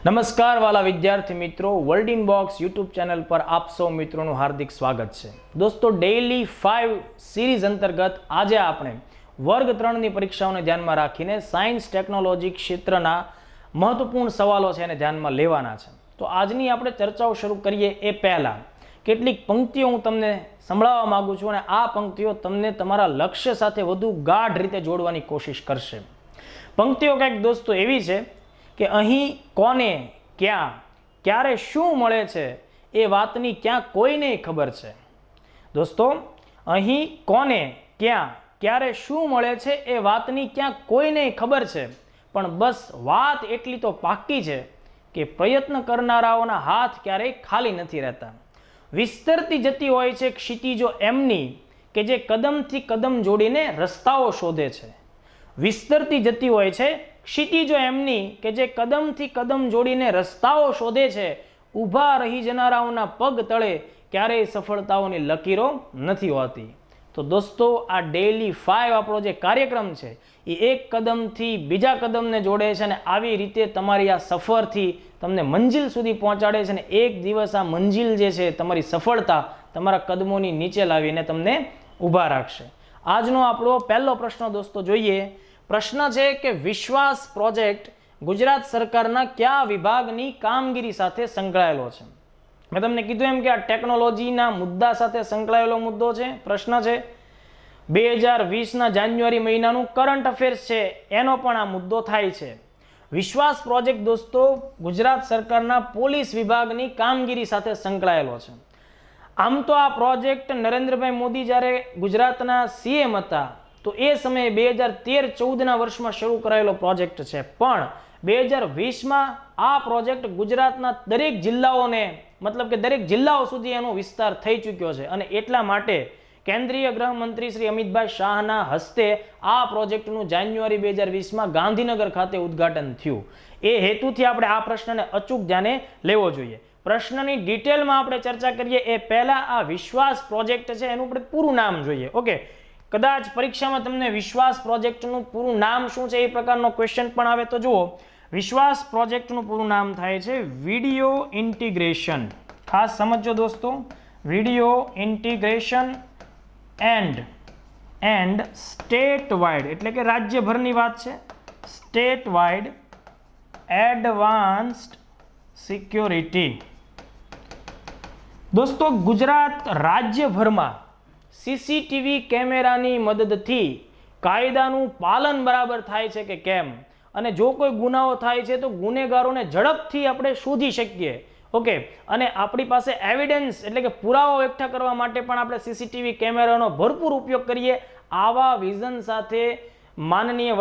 નમસ્કાર વાલા વિદ્યાર્થી મિત્રો, world in box YouTube channel પર આપ સૌ મિત્રોનું હાર્દિક સ્વાગત છે. દોસ્તો, ડેઇલી 5 સિરીઝ અંતર્ગત આજે આપણે વર્ગ 3ની પરીક્ષાઓને ધ્યાનમાં રાખીને સાયન્સ ટેકનોલોજી ક્ષેત્રના મહત્વપૂર્ણ સવાલો છે એને ધ્યાનમાં લેવાના છે. તો આજની આપણે ચર્ચાઓ શરૂ કરીએ એ પહેલાં કેટલીક પંક્તિઓ હું તમને સંભળાવવા માગું છું અને આ પંક્તિઓ તમને તમારા લક્ષ્ય સાથે વધુ ગાઢ રીતે જોડવાની કોશિશ કરશે. પંક્તિઓ કંઈક દોસ્તો એવી છે કે અહીં કોને ક્યાં ક્યારે શું મળે છે એ વાતની ક્યાં કોઈને ખબર છે. દોસ્તો, અહીં કોને ક્યાં ક્યારે શું મળે છે એ વાતની ક્યાં કોઈને ખબર છે, પણ બસ વાત એટલી તો પાક્કી છે કે પ્રયત્ન કરનારાઓના હાથ ક્યારેય ખાલી નથી રહેતા. વિસ્તરતી જતી હોય છે ક્ષિતિજો એમની કે જે કદમથી કદમ જોડીને રસ્તાઓ શોધે છે. વિસ્તરતી જતી હોય છે ક્ષિતિજો એમની કે જે કદમથી કદમ જોડીને રસ્તાઓ શોધે છે. ઊભા રહી જનારાઓના પગ તળે ક્યારેય સફળતાઓની લકીરો નથી હોતી. તો દોસ્તો, આ ડેઇલી 5 આપણો જે કાર્યક્રમ છે એ એક કદમથી બીજા કદમને જોડે છે અને આવી રીતે તમારી આ સફરથી તમને મંજિલ સુધી પહોંચાડે છે અને એક દિવસ આ મંજિલ જે છે તમારી સફળતા તમારા કદમોની નીચે લાવીને તમને ઊભા રાખશે. આજનો આપણો પહેલો પ્રશ્ન દોસ્તો જોઈએ. પ્રશ્ન છે કે વિશ્વાસ પ્રોજેક્ટ ગુજરાત સરકારના કયા વિભાગની કામગીરી સાથે સંકળાયેલો છે? મેં તમને કીધું એમ કે આ ટેકનોલોજીના મુદ્દા સાથે સંકળાયેલો મુદ્દો છે. પ્રશ્ન છે 2020ના જાન્યુઆરી મહિનાનું કરંટ અફેર્સ છે એનો પણ આ મુદ્દો થાય છે. વિશ્વાસ પ્રોજેક્ટ દોસ્તો ગુજરાત સરકારના પોલીસ વિભાગની કામગીરી સાથે સંકળાયેલો છે. આમ તો આ પ્રોજેક્ટ નરેન્દ્રભાઈ મોદી જ્યારે ગુજરાતના સીએમ હતા તો એ સમયે 2013-14ના વર્ષમાં શરૂ કરાયેલો પ્રોજેક્ટ છે, પણ 2020માં આ પ્રોજેક્ટ ગુજરાતના દરેક જિલ્લાઓને મતલબ કે દરેક જિલ્લાઓ સુધી એનો વિસ્તાર થઈ ચૂક્યો છે અને એટલા માટે કેન્દ્રીય ગૃહમંત્રી શ્રી અમિતભાઈ શાહના હસ્તે આ પ્રોજેક્ટનું જાન્યુઆરી 2020માં ગાંધીનગર ખાતે ઉદ્ઘાટન થયું. એ હેતુથી આપણે આ પ્રશ્નને અચૂક ધ્યાને લેવો જોઈએ. પ્રશ્નની ડિટેલમાં આપણે ચર્ચા કરીએ એ પહેલા આ વિશ્વાસ પ્રોજેક્ટ છે એનું આપણે પૂરું નામ જોઈએ. ઓકે, કદાચ પરીક્ષામાં તમને વિશ્વાસ પ્રોજેક્ટનું પૂરું નામ શું છે એ પ્રકારનો ક્વેશ્ચન પણ આવે તો જુઓ. વિશ્વાસ પ્રોજેક્ટનું પૂરું નામ થાય છે વિડિયો ઇન્ટિગ્રેશન. ખાસ સમજો દોસ્તો, video integration and state wide એટલે કે રાજ્યભરની વાત છે. State wide advanced security. દોસ્તો, ગુજરાત રાજ્યભરમાં સીસીટીવી કેમેરાની મદદથી કાયદાનું પાલન બરાબર થાય છે કે કેમ, અને જો કોઈ ગુનાઓ થાય છે તો ગુનેગારોને ઝડપથી આપણે શોધી શકીએ. ઓકે, અને આપણી પાસે એવિડન્સ એટલે કે પુરાવો એકઠા કરવા માટે પણ આપણે સીસીટીવી કેમેરાનો ભરપૂર ઉપયોગ કરીએ. આવા વિઝન સાથે માનનીય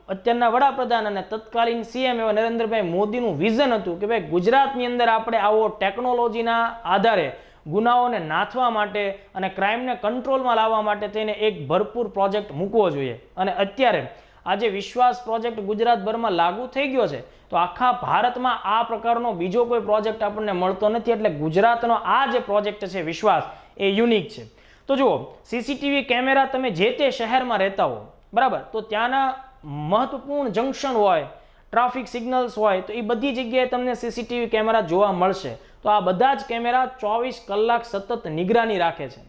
અત્યારના વડાપ્રધાન અને તત્કાલીન સીએમ એવા નરેન્દ્રભાઈ મોદીનું વિઝન હતું કે ભાઈ ગુજરાતની અંદર આપણે આવો ટેકનોલોજીના આધારે ગુનાઓને નાથવા માટે અને ક્રાઇમને કંટ્રોલમાં લાવવા માટે થઈને એક ભરપૂર પ્રોજેક્ટ મૂકવો જોઈએ. અને અત્યારે આજે વિશ્વાસ પ્રોજેક્ટ ગુજરાતભરમાં લાગુ થઈ ગયો છે તો આખા ભારતમાં આ પ્રકારનો બીજો કોઈ પ્રોજેક્ટ આપણને મળતો નથી. એટલે ગુજરાતનો આ જે પ્રોજેક્ટ છે વિશ્વાસ એ યુનિક છે. તો જુઓ, સીસીટીવી કેમેરા તમે જે તે શહેરમાં રહેતા હો બરાબર, તો ત્યાંના મહત્વપૂર્ણ જંકશન હોય, ટ્રાફિક સિગ્નલ્સ હોય, તો એ બધી જગ્યાએ તમને સીસીટીવી કેમેરા જોવા મળશે. તો આ બધા જ કેમેરા 24 કલાક સતત નિગરાની રાખે છે.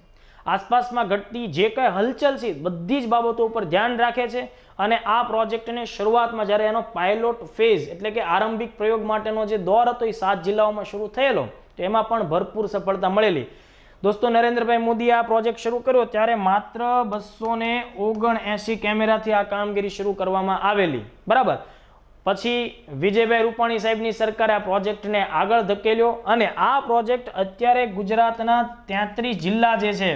આસપાસમાં ઘટતી જે કંઈ હલચલ છે બધી જ બાબતો ઉપર ધ્યાન રાખે છે. અને આ પ્રોજેક્ટને શરૂઆતમાં જ્યારે એનો પાયલોટ ફેઝ એટલે કે આરંભિક પ્રયોગ માટેનો જે દોર હતો એ 7 જિલ્લાઓમાં શરૂ થયેલો, તો એમાં પણ ભરપૂર સફળતા મળેલી. દોસ્તો, નરેન્દ્રભાઈ મોદીએ આ પ્રોજેક્ટ શરૂ કર્યો ત્યારે માત્ર 279 કેમેરાથી આ કામગીરી શરૂ કરવામાં આવેલી બરાબર. પછી વિજયભાઈ રૂપાણી સાહેબની સરકારે આ પ્રોજેક્ટને આગળ ધકેલ્યો અને આ પ્રોજેક્ટ અત્યારે ગુજરાતના 33 જિલ્લા જે છે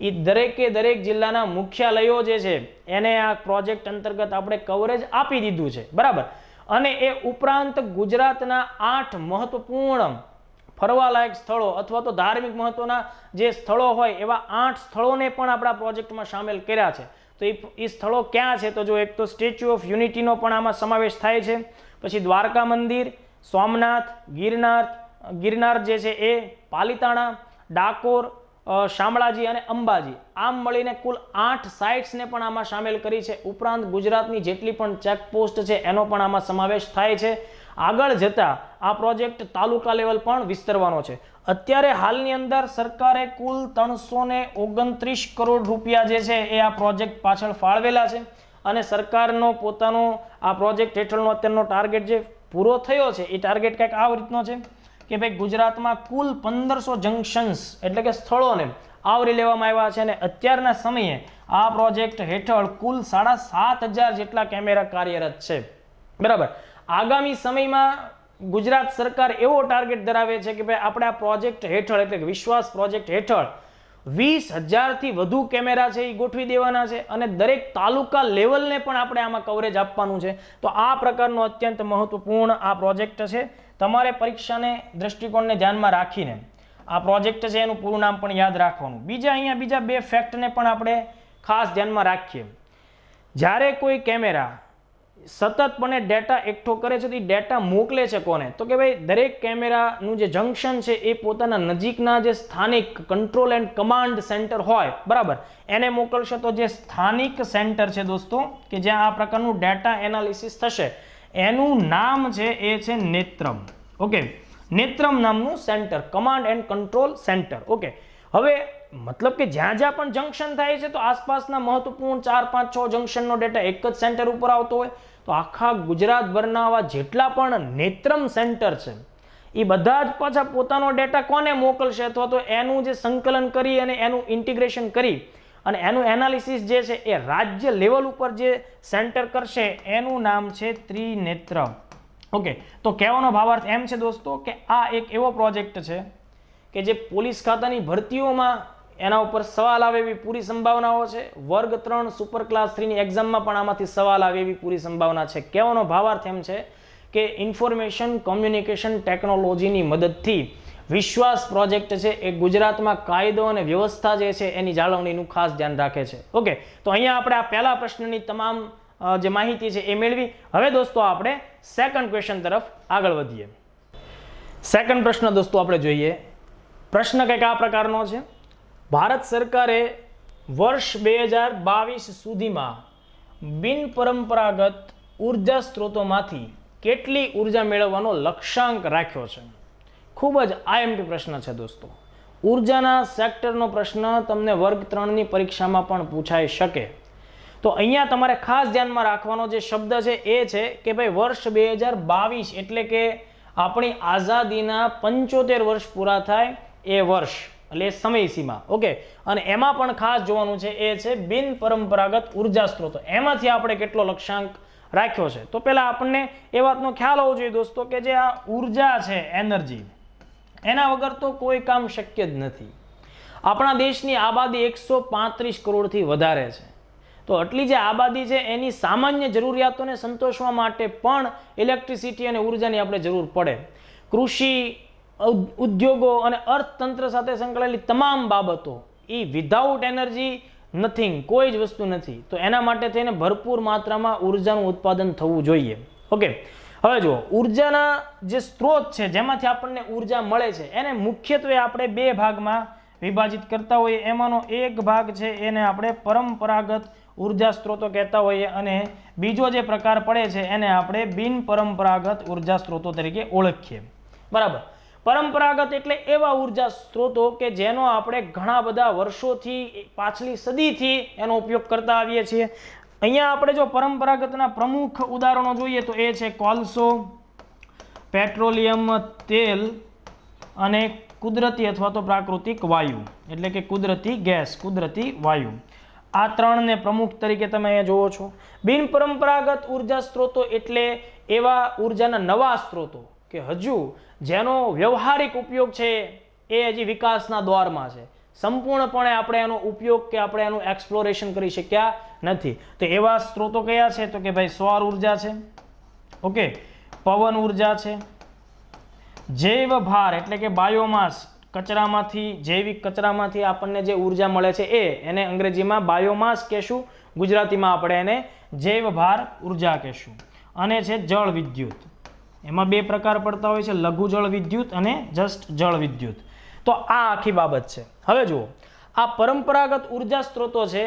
એ દરેકે દરેક જિલ્લાના મુખ્યાલયો જે છે એને આ પ્રોજેક્ટ અંતર્ગત આપણે કવરેજ આપી દીધું છે બરાબર. અને એ ઉપરાંત ગુજરાતના 8 મહત્વપૂર્ણ ફરવાલાયક સ્થળો અથવા તો ધાર્મિક મહત્વના જે સ્થળો હોય એવા 8 સ્થળોને પણ આપણા પ્રોજેક્ટમાં સામેલ કર્યા છે. તો એ સ્થળો ક્યાં છે તો જો એક તો સ્ટેચ્યુ ઓફ યુનિટીનો પણ આમાં સમાવેશ થાય છે, પછી દ્વારકા મંદિર, સોમનાથ, ગિરનાર જે છે એ, પાલિતાણા, ડાકોર, શામળાજી અને અંબાજી, આમ મળીને કુલ 8 સાઇટ્સને પણ આમાં સામેલ કરી છે. ઉપરાંત ગુજરાતની જેટલી પણ ચેકપોસ્ટ છે એનો પણ આમાં સમાવેશ થાય છે. આગળ જતા આ પ્રોજેક્ટ તાલુકા લેવલ પણ વિસ્તરવાનો છે. અત્યારે હાલની અંદર સરકારે કુલ 329 કરોડ રૂપિયા જે છે એ આ પ્રોજેક્ટ પાછળ ફાળવેલા છે અને સરકારનો પોતાનો આ પ્રોજેક્ટ હેઠળનો અત્યારનો ટાર્ગેટ જે પૂરો થયો છે એ ટાર્ગેટ કંઈક આ રીતનો છે કે ભાઈ ગુજરાતમાં કુલ 1500 જંક્શન્સ એટલે કે સ્થળોને આવરી લેવામાં આવ્યા છે અને અત્યારના સમયે આ પ્રોજેક્ટ હેઠળ કુલ 7500 જેટલા કેમેરા કાર્યરત છે. બરાબર. આગામી સમયમાં ગુજરાત સરકાર એવો ટાર્ગેટ ધરાવે છે કે ભાઈ આપણે આ પ્રોજેક્ટ હેઠળ એટલે કે વિશ્વાસ પ્રોજેક્ટ હેઠળ 20,000 થી વધુ કેમેરા છે એ ગોઠવી દેવાના છે અને દરેક તાલુકા લેવલને પણ આપણે આમાં કવરેજ આપવાનું છે. તો આ પ્રકારનો અત્યંત મહત્વપૂર્ણ આ પ્રોજેક્ટ છે. તમારે પરીક્ષાને દ્રષ્ટિકોણને ધ્યાનમાં રાખીને આ પ્રોજેક્ટ છે એનું પૂરું નામ પણ યાદ રાખવાનું. બીજા બે ફેક્ટને પણ આપણે ખાસ ધ્યાનમાં રાખીએ. જ્યારે કોઈ કેમેરા સતતપણે ડેટા એકઠો કરે છે તો એ ડેટા મોકલે છે કોને? તો કે ભાઈ દરેક કેમેરાનું જે જંક્શન છે એ પોતાના નજીકના જે સ્થાનિક કંટ્રોલ એન્ડ કમાન્ડ સેન્ટર હોય, બરાબર, એને મોકલશે. તો જે સ્થાનિક સેન્ટર છે દોસ્તો કે જ્યાં આ પ્રકારનું ડેટા એનાલિસિસ થશે એનું નામ છે એ છે નેત્રમ. ઓકે, નેત્રમ નામનું centre, command and control centre. Okay, હવે મતલબ કે જ્યાં જ્યાં પણ જંક્શન થાય છે તો આસપાસના મહત્વપૂર્ણ 4, 5, 6 જંક્શનનો ડેટા એક જ સેન્ટર ઉપર આવતો હોય તો આખા ગુજરાતભરના આવા જેટલા પણ નેત્રમ સેન્ટર છે એ બધા જ પાછા પોતાનો ડેટા કોને મોકલશે અથવા તો એનું જે સંકલન કરી અને એનું ઇન્ટિગ્રેશન કરી અને એનું એનાલિસિસ જે છે એ રાજ્ય લેવલ ઉપર જે સેન્ટર કરશે એનું નામ છે ત્રિનેત્રમ. ઓકે, તો કહેવાનો ભાવાર્થ એમ છે દોસ્તો કે આ એક એવો પ્રોજેક્ટ છે કે જે પોલીસ ખાતાની ભરતીઓમાં એના ઉપર સવાલ આવે એવી પૂરી સંભાવનાઓ છે. વર્ગ 3 સુપર ક્લાસ 3ની એક્ઝામમાં પણ આમાંથી સવાલ આવે એવી પૂરી સંભાવના છે. કહેવાનો ભાવાર્થ એમ છે કે ઇન્ફોર્મેશન કોમ્યુનિકેશન ટેકનોલોજીની મદદથી વિશ્વાસ પ્રોજેક્ટ છે એ ગુજરાતમાં કાયદો અને વ્યવસ્થા જે છે એની જાળવણીનું ખાસ ધ્યાન રાખે છે. ઓકે, તો અહીંયા આપણે આ પહેલા પ્રશ્નની તમામ જે માહિતી છે એ મેળવી. હવે દોસ્તો આપણે સેકન્ડ ક્વેશ્ચન તરફ આગળ વધીએ. સેકન્ડ પ્રશ્ન દોસ્તો આપણે જોઈએ. પ્રશ્ન કંઈક આ પ્રકારનો છે. ભારત સરકારે વર્ષ 2022 સુધીમાં બિનપરંપરાગત ઉર્જા સ્ત્રોતોમાંથી કેટલી ઉર્જા મેળવવાનો લક્ષ્યાંક રાખ્યો છે? ખૂબ જ આઈએમપી પ્રશ્ન છે દોસ્તો. ઉર્જાના સેક્ટરનો પ્રશ્ન તમને વર્ગ 3ની પરીક્ષામાં પણ પૂછાઈ શકે. તો અહીંયા તમારે ખાસ ધ્યાનમાં રાખવાનો જે શબ્દ છે એ છે કે ભાઈ વર્ષ 2022 એટલે કે આપણી આઝાદીના 75 વર્ષ પૂરા થાય એ વર્ષ એટલે એ સમયસીમા. ઓકે, અને એમાં પણ ખાસ જોવાનું છે એ છે બિનપરંપરાગત ઉર્જા સ્ત્રોતો. એમાંથી આપણે કેટલો લક્ષ્યાંક રાખ્યો છે? તો પહેલા આપણને એ વાતનો ખ્યાલ હોવો જોઈએ દોસ્તો કે જે આ ઉર્જા છે, એનર્જી, એના વગર તો કોઈ કામ શક્ય જ નથી. આપણા દેશની આબાદી 135 કરોડથી વધારે છે. તો આટલી જે આબાદી છે એની સામાન્ય જરૂરિયાતોને સંતોષવા માટે પણ ઇલેક્ટ્રિસિટી અને ઉર્જાની આપણે જરૂર પડે. કૃષિ, ઉદ્યોગો અને અર્થતંત્ર સાથે સંકળાયેલી તમામ બાબતો એ વિધાઉટ એનર્જી નથિંગ, કોઈ જ વસ્તુ નથી. તો એના માટે થઈને ભરપૂર માત્રામાં ઉર્જાનું ઉત્પાદન થવું જોઈએ. ઓકે, હવે જુઓ, ઉર્જાના જે સ્ત્રોત છે જેમાંથી આપણને ઉર્જા મળે છે એને મુખ્યત્વે આપણે બે ભાગમાં વિભાજિત કરતા હોઈએ. એમાંનો એક ભાગ છે એને આપણે પરંપરાગત ઉર્જા સ્ત્રોતો કહેતા હોઈએ અને બીજો જે પ્રકાર પડે છે એને આપણે બિનપરંપરાગત ઉર્જા સ્ત્રોતો તરીકે ઓળખીએ. બરાબર. પરંપરાગત એટલે એવા ઉર્જા સ્ત્રોતો કે જેનો આપણે ઘણા બધા વર્ષોથી, પાછલી સદીથી એનો ઉપયોગ કરતા આવીએ છીએ. અહીંયા આપણે જો પરંપરાગતના પ્રમુખ ઉદાહરણો જોઈએ તો એ છે કોલસો, પેટ્રોલિયમ તેલ અને કુદરતી અથવા તો પ્રાકૃતિક વાયુ એટલે કે કુદરતી ગેસ, કુદરતી વાયુ. આ ત્રણને પ્રમુખ તરીકે તમે અહીંયા જોવો છો. બિનપરંપરાગત ઉર્જા સ્ત્રોતો એટલે એવા ઉર્જાના નવા સ્ત્રોતો કે હજુ જેનો વ્યવહારિક ઉપયોગ છે એ હજી વિકાસના દ્વારમાં છે. સંપૂર્ણપણે આપણે એનો ઉપયોગ કે આપણે એનું એક્સપ્લોરેશન કરી શક્યા નથી. તો એવા સ્ત્રોતો કયા છે? તો કે ભાઈ સૌર ઉર્જા છે, ઓકે, પવન ઉર્જા છે, જૈવ ભાર એટલે કે બાયોમાસ, કચરામાંથી, જૈવિક કચરામાંથી આપણને જે ઉર્જા મળે છે એને અંગ્રેજીમાં બાયોમાસ કહેશું, ગુજરાતીમાં આપણે એને જૈવ ભાર ઉર્જા કહેશું. અને છે જળ વિદ્યુત. એમાં બે પ્રકાર પડતા હોય છે, લઘુ જળ વિદ્યુત અને જસ્ટ જળ વિદ્યુત. તો આ આખી બાબત છે. હવે જુઓ, આ પરંપરાગત ઉર્જા સ્ત્રોતો છે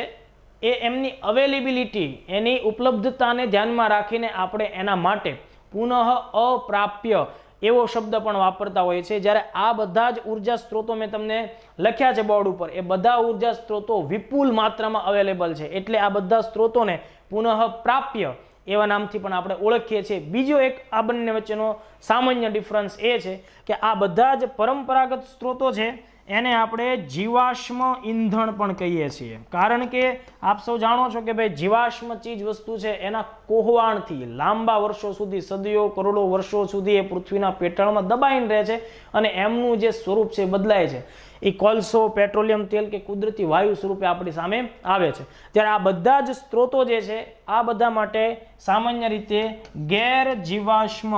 એ એમની અવેલેબિલિટી, એની ઉપલબ્ધતાને ધ્યાનમાં રાખીને આપણે એના માટે પુનઃ અપ્રાપ્ય એવો શબ્દ પણ વાપરતા હોય છે. જ્યારે આ બધા જ ઉર્જા સ્ત્રોતો મેં તમને લખ્યા છે બોર્ડ ઉપર, એ બધા ઉર્જા સ્ત્રોતો વિપુલ માત્રામાં અવેલેબલ છે, એટલે આ બધા સ્ત્રોતોને પુનઃ પ્રાપ્ય એવા નામથી પણ આપણે ઓળખીએ છીએ. બીજો એક આ બંને વચ્ચેનો સામાન્ય ડિફરન્સ એ છે કે આ બધા જ પરંપરાગત સ્ત્રોતો છે એને આપણે જીવાશ્મ ઈંધણ પણ કહીએ છીએ, કારણ કે આપ સૌ જાણો છો કે ભાઈ જીવાશ્મ ચીજ વસ્તુ છે એના કોહવાણથી લાંબા વર્ષો સુધી, સદીઓ કરોડો વર્ષો સુધી એ પૃથ્વીના પેટાળમાં દબાઈને રહે છે અને એમનું જે સ્વરૂપ છે બદલાય છે. એ કોલસો, પેટ્રોલિયમ તેલ કે કુદરતી વાયુ સ્વરૂપે આપણી સામે આવે છે. ત્યારે આ બધા જ સ્ત્રોતો જે છે આ બધા માટે સામાન્ય રીતે ગેર જીવાશ્મ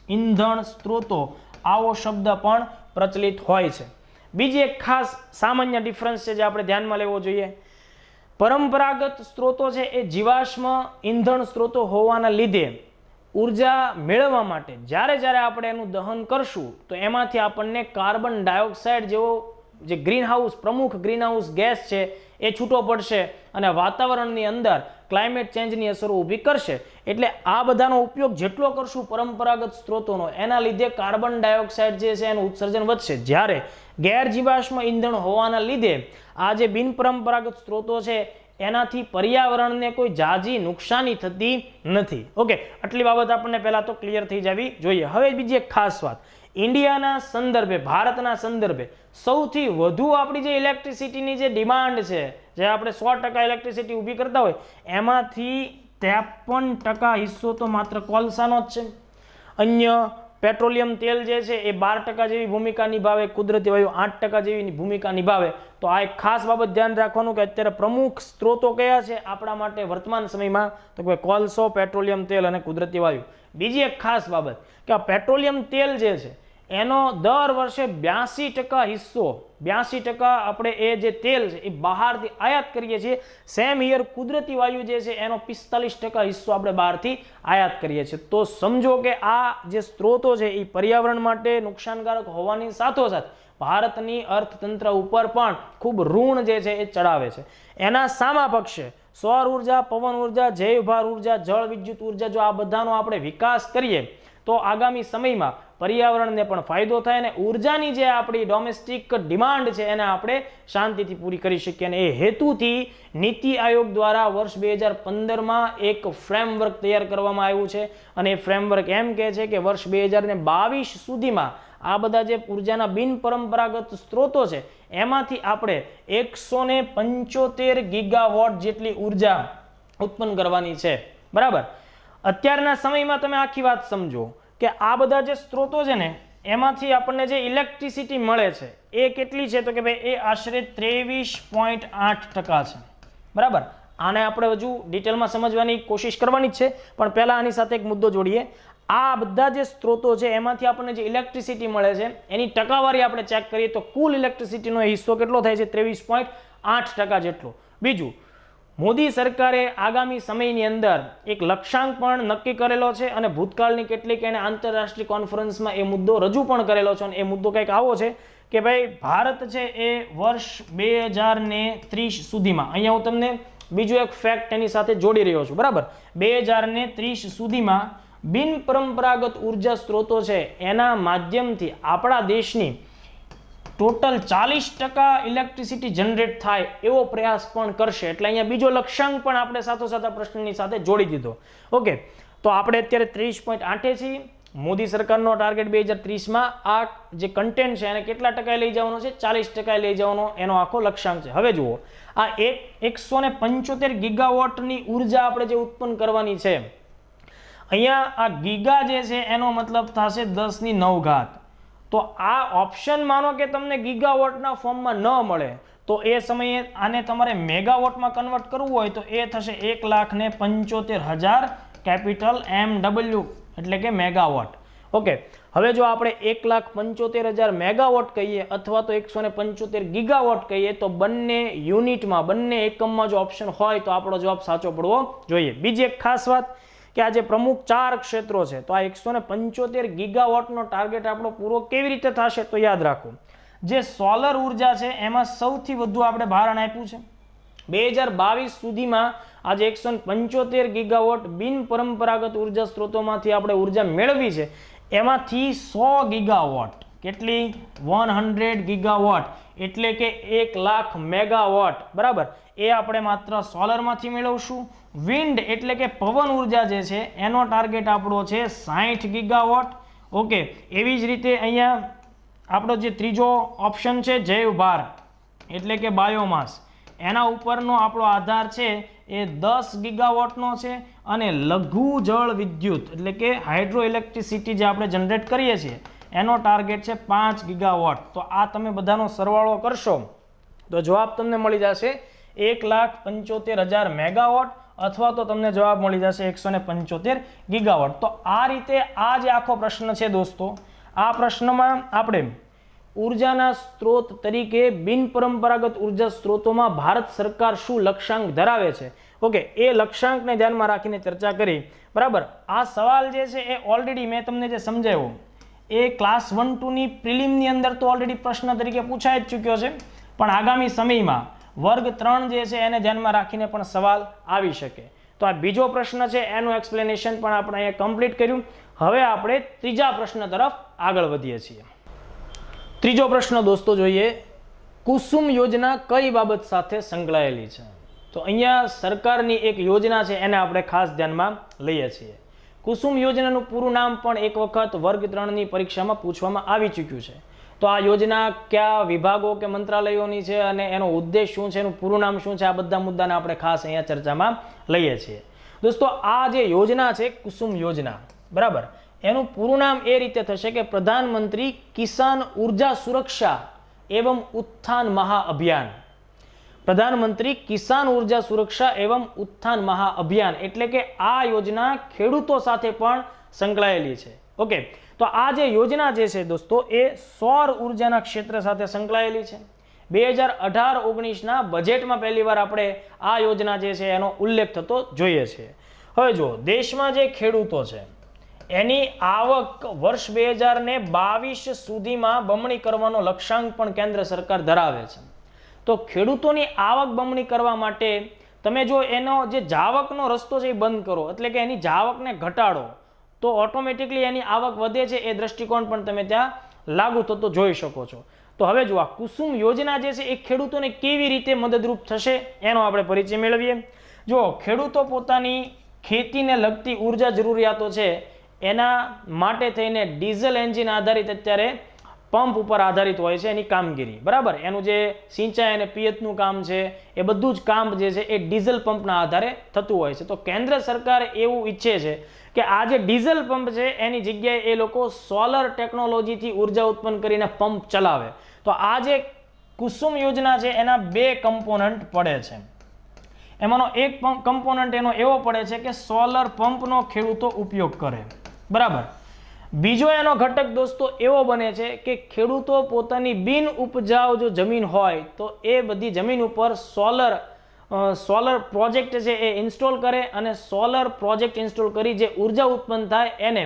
ઈંધણ સ્ત્રોતો આવો શબ્દ પણ પ્રચલિત હોય છે. બીજી એક ખાસ સામાન્ય ડિફરન્સ છે જે આપણે ધ્યાનમાં લેવો જોઈએ. પરંપરાગત સ્ત્રોતો છે એ જીવાશ્મ ઈંધણ સ્ત્રોતો હોવાના લીધે ઉર્જા મેળવવા માટે જ્યારે જ્યારે આપણે એનું દહન કરશું તો એમાંથી આપણને કાર્બન ડાયોક્સાઇડ જેવો જે પ્રમુખ ગ્રીનહાઉસ ગેસ છે એ છૂટો પડશે અને વાતાવરણની અંદર ક્લાઇમેટ ચેન્જની અસરો ઊભી કરશે. એટલે આ બધાનો ઉપયોગ જેટલો કરશું પરંપરાગત સ્ત્રોતોનો, એના લીધે કાર્બન ડાયોક્સાઇડ જે છે એનું ઉત્સર્જન વધશે. જ્યારે ગેર જીવાશ્મ ઈંધણ હોવાના લીધે આ જે બિનપરંપરાગત સ્ત્રોતો છે એનાથી પર્યાવરણને કોઈ જાજી નુકસાની થતી નથી. ઓકે, આટલી બાબત આપણને પહેલા તો ક્લિયર થઈ જવી જોઈએ. હવે બીજી એક ખાસ વાત, ઇન્ડિયાના સંદર્ભે, ભારતના સંદર્ભે સૌથી વધુ આપણી જે ઇલેક્ટ્રિસિટીની જે ડિમાન્ડ છે, જે આપણે 100% ઇલેક્ટ્રિસિટી ઊભી કરતા હોય એમાંથી 53% હિસ્સો તો માત્ર કોલસાનો જ છે. અન્ય પેટ્રોલિયમ તેલ જે છે એ 12% જેવી ભૂમિકા નિભાવે, કુદરતી વાયુ 8% જેવી ભૂમિકા નિભાવે. તો આ એક ખાસ બાબત ધ્યાન રાખવાનું કે અત્યારે પ્રમુખ સ્ત્રોતો કયા છે આપણા માટે વર્તમાન સમયમાં, તો કે કોલસો, પેટ્રોલિયમ તેલ અને કુદરતી વાયુ. બીજી એક ખાસ બાબત કે આ પેટ્રોલિયમ તેલ જે છે એનો દર વર્ષે 82% હિસ્સો, 82% આપણે એ જે તેલ છે એ બહારથી આયાત કરીએ છીએ. સેમ હિયર કુદરતી વાયુ જે છે એનો 45% હિસ્સો આપણે બહારથી આયાત કરીએ છીએ. તો સમજો કે આ જે સ્ત્રોતો છે એ પર્યાવરણ માટે નુકસાનકારક હોવાની સાથોસાથ ભારતની અર્થતંત્ર ઉપર પણ ખૂબ ઋણ જે છે એ ચડાવે છે. એના સામા પક્ષે સૌર ઉર્જા, પવન ઉર્જા, જૈવભાર ઉર્જા, જળ વિદ્યુત ઉર્જા, જો આ બધાનો આપણે વિકાસ કરીએ તો આગામી સમયમાં પર્યાવરણને પણ ફાયદો થાય અને ઉર્જાની જે આપણી ડોમેસ્ટિક ડિમાન્ડ છે એને આપણે શાંતિથી પૂરી કરી શકીએ. અને એ હેતુથી નીતિ આયોગ દ્વારા વર્ષ 2015માં એક ફ્રેમવર્ક તૈયાર કરવામાં આવ્યું છે અને એ ફ્રેમવર્ક એમ કહે છે કે વર્ષ 2022 સુધીમાં આ બધા જે ઉર્જાના બિનપરંપરાગત સ્ત્રોતો છે એમાંથી આપણે 175 ગીગાવોટ જેટલી ઉર્જા ઉત્પન્ન કરવાની છે. બરાબર. અત્યારના સમયમાં તમે આખી વાત સમજો કે આ બધા જે સ્ત્રોતો છે ને એમાંથી આપણને જે ઇલેક્ટ્રિસિટી મળે છે એ કેટલી છે, તો કે ભાઈ એ આશરે 23.8% છે. બરાબર. આને આપણે હજુ ડિટેલમાં સમજવાની કોશિશ કરવાની જ છે, પણ પહેલા આની સાથે એક મુદ્દો જોડીએ. આ બધા જે સ્ત્રોતો છે એમાંથી આપણને જે ઇલેક્ટ્રિસિટી મળે છે એની ટકાવારી આપણે ચેક કરીએ તો કુલ ઇલેક્ટ્રિસિટીનો હિસ્સો કેટલો થાય છે? 23.8% જેટલો. બીજું, મોદી સરકારે આગામી સમયની અંદર એક લક્ષ્યાંક પણ નક્કી કરેલો છે અને ભૂતકાળની કેટલીક એને આંતરરાષ્ટ્રીય કોન્ફરન્સમાં એ મુદ્દો રજૂ પણ કરેલો છે. અને એ મુદ્દો કંઈક આવો છે કે ભાઈ ભારત છે એ વર્ષ 2030 સુધીમાં, અહીંયા હું તમને બીજું એક ફેક્ટ એની સાથે જોડી રહ્યો છું. બરાબર. 2030 સુધીમાં બિનપરંપરાગત ઉર્જા સ્ત્રોતો છે એના માધ્યમથી આપણા દેશની ટોટલ 40% ઇલેક્ટ્રિસિટી જનરેટ થાય એવો પ્રયાસ પણ કરશે. એટલે અહીંયા બીજો લક્ષ્યાંક પણ આપણે સાથોસાથ પ્રશ્નની સાથે જોડી દીધો. ઓકે, તો આપણે અત્યારે 30.8 છીએ. મોદી સરકારનો ટાર્ગેટ 2030માં આ જે કન્ટેન્ટ છે એને કેટલા ટકા લઈ જવાનો છે? 40% લઈ જવાનો એનો આખો લક્ષ્યાંક છે. હવે જુઓ, આ 175 ગીગાવોટની ઉર્જા આપણે જે ઉત્પન્ન કરવાની છે, અહીંયા આ ગીગા જે છે એનો મતલબ થશે 10⁹. તો આ ઓપ્શન માનો કે તમને ગીગાવોટના ફોર્મમાં ન મળે તો એ સમયે આને તમારે મેગાવોટમાં કન્વર્ટ કરવું હોય તો એ થશે 1,75,000 કેપિટલ MW એટલે કે મેગાવોટ. ઓકે, હવે જો આપણે 1,75,000 મેગાવોટ કહીએ અથવા તો 175 ગીગાવોટ કહીએ તો બંને યુનિટમાં, બંને એકમમાં જો ઓપ્શન હોય તો આપણો જવાબ સાચો પડવો જોઈએ. બીજી એક ખાસ વાત કે આ જે પ્રમુખ 4 ક્ષેત્રો છે, તો આ 175 ગીગાવોટનો ટાર્ગેટ આપણો પૂરો કેવી રીતે થશે? તો યાદ રાખો, જે સોલર ઉર્જા છે એમાં સૌથી વધુ આપણે ભારણ આપ્યું છે 2022 સુધીમાં આજે 175 ગીગાવોટ બિન પરંપરાગત ઉર્જા સ્ત્રોતોમાંથી આપણે ઉર્જા મેળવી છે, એમાંથી 100 ગીગાવોટ, કેટલી? 100 ગીગાવોટ, એટલે કે 1 લાખ મેગાવોટ, બરાબર, એ આપણે માત્ર સોલરમાંથી મેળવશું. વિન્ડ એટલે કે પવન ઉર્જા જે છે એનો ટાર્ગેટ આપણો છે 60 ગીગાવોટ. ઓકે, એવી જ રીતે અહીંયા આપણો જે ત્રીજો ઓપ્શન છે જૈવ ભાર એટલે કે બાયોમાસ, એના ઉપરનો આપણો આધાર છે એ 10 ગીગાવોટનો છે. અને લઘુ જળ વિદ્યુત એટલે કે હાઇડ્રો ઇલેક્ટ્રિસિટી જે આપણે જનરેટ કરીએ છીએ એનો ટાર્ગેટ છે 5 ગીગાવોટ. તો આ તમે બધાનો સરવાળો કરશો તો જવાબ તમને મળી જશે 1,75,000 મેગાવોટ, અથવા તો તમને જવાબ મળી જશે 175 ગીગાવોટ. તો આ રીતે આ જે આખો પ્રશ્ન છે દોસ્તો, આ પ્રશ્નમાં આપણે ઉર્જાના સ્ત્રોત તરીકે બિન પરંપરાગત ઉર્જા સ્ત્રોતોમાં ભારત સરકાર શું લક્ષ્યાંક ધરાવે છે, ઓકે, એ લક્ષ્યાંકને ધ્યાનમાં રાખીને ચર્ચા કરી, બરાબર. આ સવાલ જે છે એ ઓલરેડી મેં તમને જે સમજાવ્યો એ ક્લાસ 1-2ની પ્રિલિમની અંદર તો ઓલરેડી પ્રશ્ન તરીકે પૂછાઈ જ ચૂક્યો છે, પણ આગામી સમયમાં વર્ગ 3 જે છે એને ધ્યાનમાં રાખીને પણ સવાલ આવી શકે. તો આ બીજો પ્રશ્ન છે એનું એક્સપ્લેનેશન પણ આપણે અહીંયા કમ્પ્લીટ કર્યું. હવે આપણે ત્રીજા પ્રશ્ન તરફ આગળ વધીએ છીએ. ત્રીજો પ્રશ્ન દોસ્તો જોઈએ, કુસુમ યોજના કઈ બાબત સાથે સંકળાયેલી છે? તો અહીંયા સરકારની એક યોજના છે એને આપણે ખાસ ધ્યાનમાં લઈએ છીએ. કુસુમ યોજનાનું પૂરું નામ પણ એક વખત વર્ગ 3ની પરીક્ષામાં પૂછવામાં આવી ચૂક્યું છે. તો આ યોજના કયા વિભાગો કે મંત્રાલયોની છે અને એનો ઉદ્દેશ શું છે, એનું પૂરું નામ શું છે, આ બધા મુદ્દાને આપણે ખાસ અહીંયા ચર્ચામાં લઈએ છીએ. દોસ્તો આ જે યોજના છે કુસુમ યોજના, બરાબર, એનું પૂરું નામ એ રીતે થશે કે પ્રધાનમંત્રી કિસાન ઉર્જા સુરક્ષા એવં ઉત્થાન મહાઅભિયાન. પ્રધાનમંત્રી કિસાન ઉર્જા સુરક્ષા એવં ઉત્થાન મહાઅભિયાન એટલે કે આ યોજના ખેડૂતો સાથે પણ સંકળાયેલી છે. ઓકે, તો આ જે યોજના જે છે દોસ્તો એ સૌર ઉર્જાના ક્ષેત્ર સાથે સંકળાયેલી છે. 2018-19ના બજેટમાં પહેલીવાર આપણે આ યોજના જે છે એનો ઉલ્લેખ થતો જોઈએ છે. હવે જો દેશમાં જે ખેડૂતો છે એની આવક વર્ષ 2022 સુધીમાં બમણી કરવાનો લક્ષ્યાંક પણ કેન્દ્ર સરકાર ધરાવે છે. તો ખેડૂતોની આવક બમણી કરવા માટે તમે જો એનો જે જાવકનો રસ્તો છે એ બંધ કરો, એટલે કે એની જાવકને ઘટાડો, તો ઓટોમેટિકલી એની આવક વધે છે. એ દ્રષ્ટિકોણ પણ તમે ત્યાં લાગુ થતો જોઈ શકો છો. તો હવે જો આ કુસુમ યોજના જે છે એ ખેડૂતોને કેવી રીતે મદદરૂપ થશે એનો આપણે પરિચય મેળવીએ. જો ખેડૂતો પોતાની ખેતીને લગતી ઉર્જા જરૂરિયાતો છે એના માટે થઈને ડીઝલ એન્જિન આધારિત અત્યારે પંપ ઉપર આધારિત હોય છે એની કામગીરી, બરાબર. એનું જે સિંચાઈ અને પિયતનું કામ છે એ બધું જ કામ જે છે એ ડીઝલ પંપના આધારે થતું હોય છે. તો કેન્દ્ર સરકાર એવું ઈચ્છે છે કે આ જે ડીઝલ પંપ છે એની જગ્યાએ એ લોકો સોલર ટેકનોલોજીથી ઉર્જા ઉત્પન્ન કરીને પંપ ચલાવે. તો આ જે કુસુમ યોજના છે એના 2 કમ્પોનન્ટ પડે છે. એમાંનો એક કમ્પોનન્ટ એનો એવો પડે છે કે સોલર પંપનો ખેડૂતો ઉપયોગ કરે, બરાબર. બીજો એનો ઘટક દોસ્તો એવો બને છે કે ખેડૂતો પોતાની બિન ઉપજાઉ જો જમીન હોય તો એ બધી જમીન ઉપર સોલર પ્રોજેક્ટ છે એ ઇન્સ્ટોલ કરે અને સોલર પ્રોજેક્ટ ઇન્સ્ટોલ કરી જે ઉર્જા ઉત્પન્ન થાય એને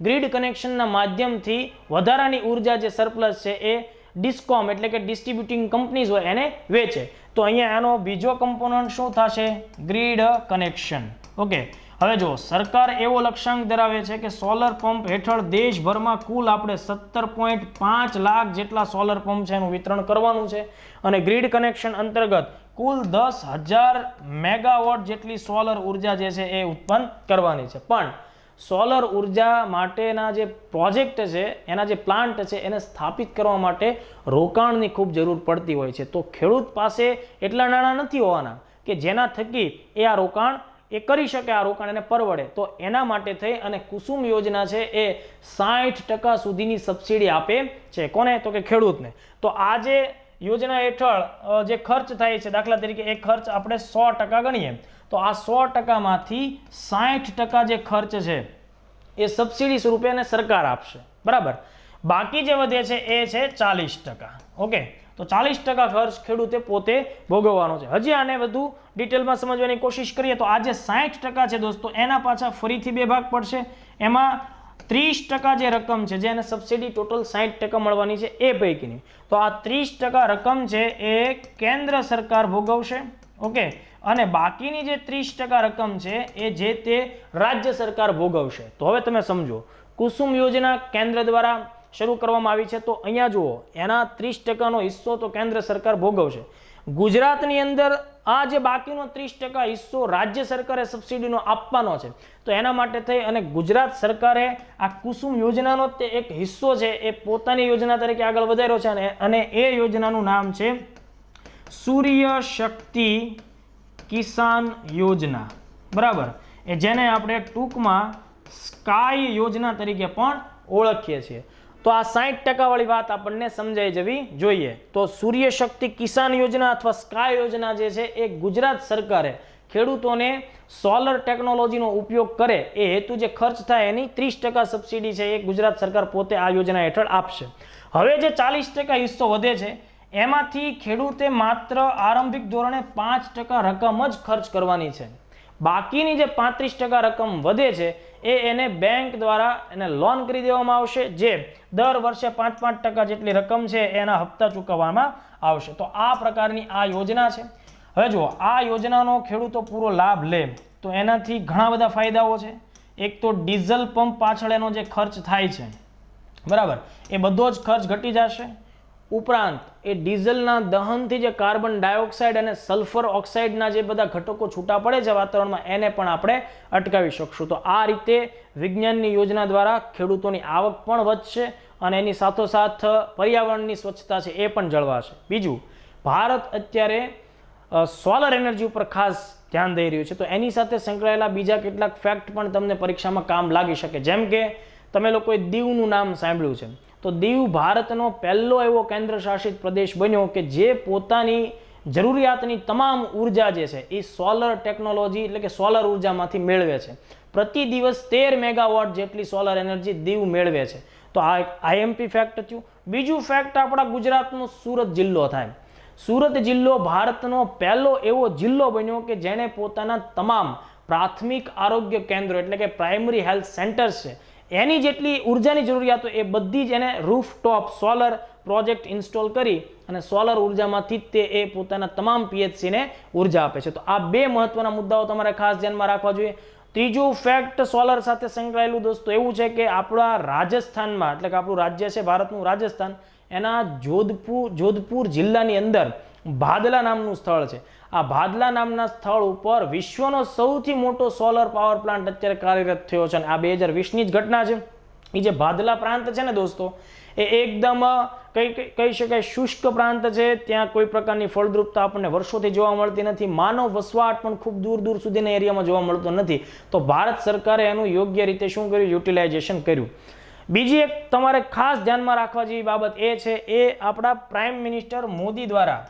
ગ્રીડ કનેક્શનના માધ્યમથી વધારાની ઉર્જા જે સરપ્લસ છે એ ડિસ્કોમ એટલે કે ડિસ્ટ્રીબ્યુટિંગ કંપનીઝ હોય એને વેચે. તો અહીંયા એનો બીજો કમ્પોનન્ટ શું થશે? Grid connection. ઓકે, હવે જો સરકાર એવો લક્ષ્યાંક ધરાવે છે કે સોલર પંપ હેઠળ દેશભરમાં કુલ આપણે 17.5 લાખ જેટલા સોલર પંપ છે એનું વિતરણ કરવાનું છે અને ગ્રીડ કનેક્શન અંતર્ગત કુલ 10,000 મેગાવોટ જેટલી સોલર ઉર્જા જે છે એ ઉત્પન્ન કરવાની છે. પણ સોલર ઉર્જા માટેના જે પ્રોજેક્ટ છે એના જે પ્લાન્ટ છે એને સ્થાપિત કરવા માટે રોકાણની ખૂબ જરૂર પડતી હોય છે. તો ખેડૂત પાસે એટલા નાણાં નથી હોવાના કે જેના થકી એ આ રોકાણ એ કરી શકે, આ રોકાણ એને પરવડે. તો એના માટે થઈ અને કુસુમ યોજના છે એ 60% સુધીની સબસિડી આપે છે. કોને? તો કે ખેડૂતને. તો આ જે યોજના હેઠળ જે ખર્ચ થાય છે, દાખલા તરીકે એક ખર્ચ આપણે 100% ગણીએ તો આ 100%માંથી 60% જે ખર્ચ છે એ સબસિડી સ્વરૂપે એને સરકાર આપશે, બરાબર. બાકી જે વધે છે એ છે 40%. ઓકે, તો 40% ખર્ચ ખેડૂતે પોતે ભોગવવાનો છે. હજી આને વધુ ડિટેલમાં સમજવાની કોશિશ કરીએ તો આ જે 60% છે દોસ્તો એના પાછા ફરીથી 2 ભાગ પડશે. એમાં 30% જે રકમ છે જેને સબસિડી ટોટલ 60% મળવાની છે એ પૈકીની, તો આ 30% રકમ છે એ કેન્દ્ર સરકાર ભોગવશે. ઓકે, અને બાકીની જે 30% રકમ છે એ જે તે રાજ્ય સરકાર ભોગવશે. તો હવે તમે સમજો, કુસુમ યોજના કેન્દ્ર દ્વારા શરૂ કરવામાં આવી છે, તો અહીંયા જુઓ એના 30%નો હિસ્સો તો કેન્દ્ર સરકાર ભોગવશે. ગુજરાતની અંદર આ જે બાકીનો 30% હિસ્સો રાજ્ય સરકારે સબસિડીનો આપવાનો છે. તો એના માટે થઈ અને ગુજરાત સરકારે આ કુસુમ યોજનાનો તે એક હિસ્સો છે એ પોતાની યોજના તરીકે આગળ વધાર્યો છે, અને એ યોજનાનું નામ છે સૂર્ય શક્તિ કિસાન યોજના. બરાબર, એ જેને આપણે ટૂંકમાં સ્કાય યોજના તરીકે પણ ઓળખીએ છીએ. તો આ 60% વાળી વાત આપણને સમજાઈ જવી જોઈએ. તો સૂર્ય શક્તિ કિસાન યોજના અથવા સ્કાય યોજના જે છે એ ગુજરાત સરકારે ખેડૂતોને સોલર ટેકનોલોજીનો ઉપયોગ કરે એ હેતુ જે ખર્ચ થાય એની 30% સબસિડી છે એ ગુજરાત સરકાર પોતે આ યોજના હેઠળ આપશે. હવે જે 40% હિસ્સો વધે છે એમાંથી ખેડૂતે માત્ર આરંભિક ધોરણે 5% રકમ જ ખર્ચ કરવાની છે. બાકીની જે 35% રકમ વધે છે એ એને બેંક દ્વારા એને લોન કરી દેવામાં આવશે, જે દર વર્ષે 5% જેટલી રકમ છે એના હપ્તા ચૂકવવામાં આવશે. તો આ પ્રકારની આ યોજના છે. હવે જુઓ, આ યોજનાનો ખેડૂતો પૂરો લાભ લે તો એનાથી ઘણા બધા ફાયદાઓ છે. એક તો ડીઝલ પંપ પાછળ એનો જે ખર્ચ થાય છે, બરાબર, એ બધો જ ખર્ચ ઘટી જશે. ઉપરાંત એ ડીઝલના દહનથી જે કાર્બન ડાયોક્સાઇડ અને સલ્ફર ઓક્સાઇડના જે બધા ઘટકો છૂટા પડે છે વાતાવરણમાં, એને પણ આપણે અટકાવી શકશું. તો આ રીતે વિજ્ઞાનની યોજના દ્વારા ખેડૂતોની આવક પણ વધશે અને એની સાથોસાથ પર્યાવરણની સ્વચ્છતા છે એ પણ જળવાશે. બીજું, ભારત અત્યારે સોલર એનર્જી ઉપર ખાસ ધ્યાન દઈ રહ્યું છે. તો એની સાથે સંકળાયેલા બીજા કેટલાક ફેક્ટ પણ તમને પરીક્ષામાં કામ લાગી શકે. જેમ કે તમે લોકોએ દીવનું નામ સાંભળ્યું છે. તો દીવ ભારતનો પહેલો એવો કેન્દ્ર શાસિત પ્રદેશ બન્યો કે જે પોતાની જરૂરિયાતની તમામ ઉર્જા જે છે એ સોલર ટેકનોલોજી એટલે કે સોલર ઉર્જામાંથી મેળવે છે. પ્રતિ દિવસ 13 મેગાવોટ જેટલી સોલર એનર્જી દીવ મેળવે છે. તો આ આઈએમપી ફેક્ટ થયું. બીજું ફેક્ટ આપણા ગુજરાતનો સુરત જિલ્લો થાય. સુરત જિલ્લો ભારતનો પહેલો એવો જિલ્લો બન્યો કે જેણે પોતાના તમામ પ્રાથમિક આરોગ્ય કેન્દ્રો એટલે કે પ્રાઇમરી હેલ્થ સેન્ટર્સ છે એની જેટલી ઉર્જાની જરૂરિયાતો એ બધી જ એને રૂફટોપ સોલર પ્રોજેક્ટ ઇન્સ્ટોલ કરી અને સોલર ઉર્જામાંથી તે એ પોતાના તમામ પીએચસીને ઉર્જા આપે છે. તો આ બે મહત્વના મુદ્દાઓ તમારે ખાસ ધ્યાનમાં રાખવા જોઈએ. ત્રીજું ફેક્ટ સોલર સાથે સંકળાયેલું દોસ્તો એવું છે કે આપણા રાજસ્થાનમાં એટલે કે આપણું રાજ્ય છે ભારતનું રાજસ્થાન, એના જોધપુર જિલ્લાની અંદર ભાદલા નામનું સ્થળ છે. આ ભાદલા નામના સ્થળ ઉપર વિશ્વનો સૌથી મોટો સોલર પાવર પ્લાન્ટ અત્યારે કાર્યરત થયો છે અને આ 2020ની જ ઘટના છે. એ જે ભાદલા પ્રાંત છે ને દોસ્તો, એ એકદમ કહી શકાય શુષ્ક પ્રાંત છે. ત્યાં કોઈ પ્રકારની ફળદ્રુપતા આપણને વર્ષોથી જોવા મળતી નથી. માનવ વસવાટ પણ ખૂબ દૂર દૂર સુધીના એરિયામાં જોવા મળતો નથી. તો ભારત સરકારે એનું યોગ્ય રીતે શું કર્યું? યુટિલાઇઝેશન કર્યું. બીજી એક તમારે ખાસ ધ્યાનમાં રાખવા જેવી બાબત એ છે, એ આપણા પ્રાઇમ મિનિસ્ટર મોદી દ્વારા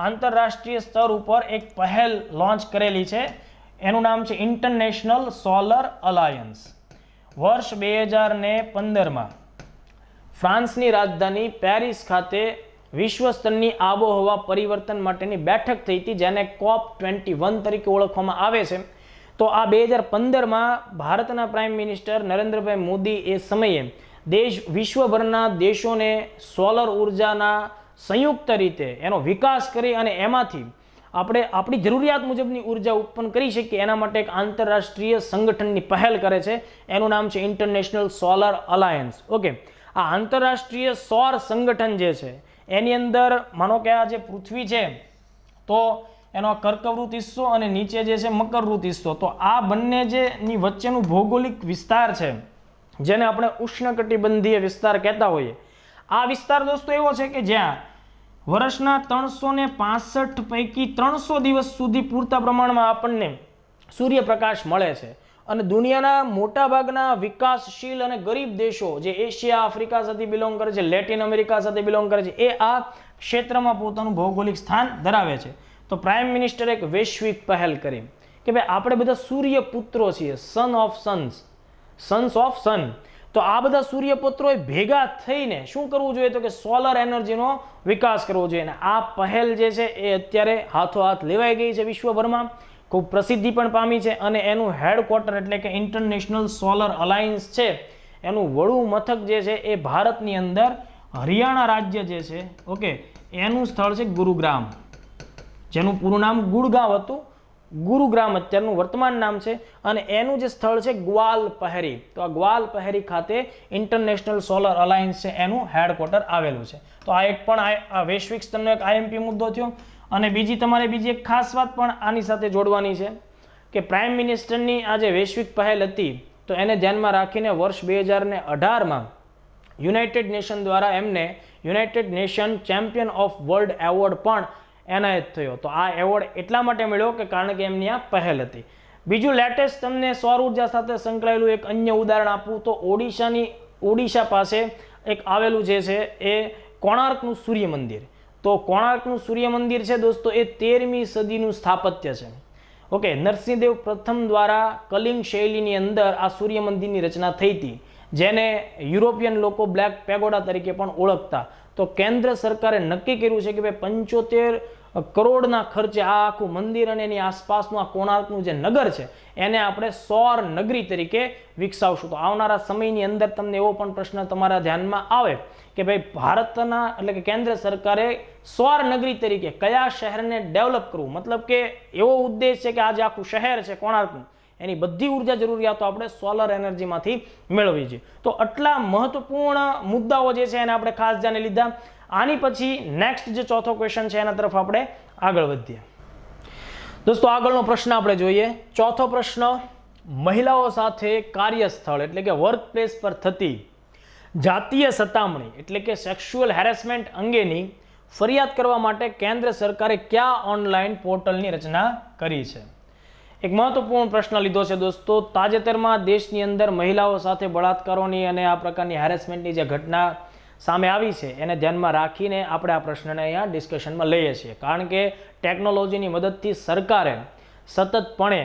આંતરરાષ્ટ્રીય સ્તર ઉપર એક પહેલ લોન્ચ કરેલી છે. એનું નામ છે ઇન્ટરનેશનલ સોલર અલાયન્સ. વર્ષ 2015માં ફ્રાન્સની રાજધાની પેરિસ ખાતે વિશ્વ સ્તરની આબોહવા પરિવર્તન માટેની બેઠક થઈ હતી, જેને COP21 તરીકે ઓળખવામાં આવે છે. તો આ 2015માં ભારતના પ્રાઇમ મિનિસ્ટર નરેન્દ્રભાઈ મોદી એ સમયે વિશ્વભરના દેશોને સોલર ઉર્જાના સંયુક્ત રીતે એનો વિકાસ કરી અને એમાંથી આપણે આપણી જરૂરિયાત મુજબની ઉર્જા ઉત્પન્ન કરી શકીએ એના માટે એક આંતરરાષ્ટ્રીય સંગઠનની પહેલ કરે છે. એનું નામ છે ઇન્ટરનેશનલ સોલર અલાયન્સ. ઓકે, આ આંતરરાષ્ટ્રીય સૌર સંગઠન જે છે એની અંદર માનો કે આ જે પૃથ્વી છે તો એનો કર્કવૃત હિસ્સો અને નીચે જે છે મકરવૃત હિસ્સો, તો આ બંને જેની વચ્ચેનું ભૌગોલિક વિસ્તાર છે જેને આપણે ઉષ્ણકટિબંધીય વિસ્તાર કહેતા હોઈએ, આ વિસ્તાર દોસ્તો એવો છે કે જ્યાં વર્ષના 365 પૈકી 300 દિવસ સુધી પૂરતા પ્રમાણમાં આપણને સૂર્યપ્રકાશ મળે છે. અને દુનિયાના મોટાભાગના વિકાસશીલ અને ગરીબ દેશો જે એશિયા આફ્રિકા સાથે બિલોંગ કરે છે, લેટિન અમેરિકા સાથે બિલોંગ કરે છે, એ આ ક્ષેત્રમાં પોતાનું ભૌગોલિક સ્થાન ધરાવે છે. તો પ્રાઇમ મિનિસ્ટરે એક વૈશ્વિક પહેલ કરી કે ભાઈ આપણે બધા સૂર્યપુત્રો છીએ, સન્સ ઓફ સન. તો આ બધા સૂર્યપુત્રોએ ભેગા થઈને શું કરવું જોઈએ? તો કે સોલર એનર્જીનો વિકાસ કરવો જોઈએ. અને આ પહેલ જે છે એ અત્યારે હાથોહાથ લેવાઈ ગઈ છે વિશ્વભરમાં, ખૂબ પ્રસિદ્ધિ પણ પામી છે. અને એનું હેડક્વાર્ટર એટલે કે ઇન્ટરનેશનલ સોલર અલાયન્સ છે એનું વડું મથક જે છે એ ભારતની અંદર હરિયાણા રાજ્ય જે છે, ઓકે, એનું સ્થળ છે ગુરુગ્રામ. જેનું પૂરું નામ ગુડગાંવ હતું, ગુરુગ્રામ અત્યારનું વર્તમાન નામ છે, અને એનું જે સ્થળ છે ગ્વાલપહેરી. તો આ ગ્વાલપહેરી ખાતે ઇન્ટરનેશનલ સોલર અલાયન્સ છે એનું હેડક્વાર્ટર આવેલું છે. તો આ એક પણ આ વૈશ્વિક સ્તરનો એક આઈએમપી મુદ્દો થયો. અને બીજી એક ખાસ વાત પણ આની સાથે જોડવાની છે કે પ્રાઇમ મિનિસ્ટરની આ જે વૈશ્વિક પહેલ હતી તો એને ધ્યાનમાં રાખીને વર્ષ 2018માં યુનાઇટેડ નેશન દ્વારા એમને United nation champion of world award પણ એનાયત થયો. તો આ એવોર્ડ એટલા માટે મળ્યો કે કારણ કે એમની આ પહેલ હતી. બીજું લેટેસ્ટ તમને સૌર ઉર્જા સાથે સંકળાયેલું એક અન્ય ઉદાહરણ આપું તો ઓડિશા પાસે એક આવેલું જે છે એ કોણાર્કનું સૂર્ય મંદિર. તો કોણાર્કનું સૂર્ય મંદિર છે દોસ્તો એ 13મી સદીનું સ્થાપત્ય છે. ઓકે, નરસિંહદેવ પ્રથમ દ્વારા કલિંગ શૈલીની અંદર આ સૂર્ય મંદિરની રચના થઈ હતી, જેને યુરોપિયન લોકો બ્લેક પેગોડા તરીકે પણ ઓળખતા. તો કેન્દ્ર સરકારે નક્કી કર્યું છે કે ભાઈ 75 કરોડના ખર્ચે આ આખું મંદિર અને એની આસપાસનું આ કોણાર્કનું જે નગર છે એને આપણે સૌર નગરી તરીકે વિકસાવશું. તો આવનારા સમયની અંદર તમને એવો પણ પ્રશ્ન તમારા ધ્યાનમાં આવે કે ભાઈ ભારતના એટલે કે કેન્દ્ર સરકારે સૌર નગરી તરીકે કયા શહેરને ડેવલપ કરવું, મતલબ કે એવો ઉદ્દેશ છે કે આ જે આખું શહેર છે કોણાર્કનું એની બધી ઉર્જા જરૂરિયાતો આપણે સોલર એનર્જીમાંથી મેળવી છે. તો આટલા મહત્વપૂર્ણ મુદ્દાઓ જે છે એને આપણે ખાસ ધ્યાને લીધા. આની પછી નેક્સ્ટ જે ચોથો ક્વેશ્ચન છે એના તરફ આપણે આગળ વધીએ. દોસ્તો આગળનો પ્રશ્ન આપણે જોઈએ. ચોથો પ્રશ્ન, મહિલાઓ સાથે કાર્યસ્થળ એટલે કે વર્ક પ્લેસ પર થતી જાતીય સતામણી એટલે કે સેક્સ્યુઅલ હેરેસમેન્ટ અંગેની ફરિયાદ કરવા માટે કેન્દ્ર સરકારે કયા ઓનલાઈન પોર્ટલની રચના કરી છે? એક મહત્વપૂર્ણ પ્રશ્ન લીધો છે દોસ્તો. તાજેતરમાં દેશની અંદર મહિલાઓ સાથે બળાત્કારોની અને આ પ્રકારની હેરેસમેન્ટની જે ઘટના સામે આવી છે એને ધ્યાનમાં રાખીને આપણે આ પ્રશ્નને અહીંયા ડિસ્કશનમાં લઈએ છીએ, કારણ કે ટેકનોલોજીની મદદથી સરકારે સતતપણે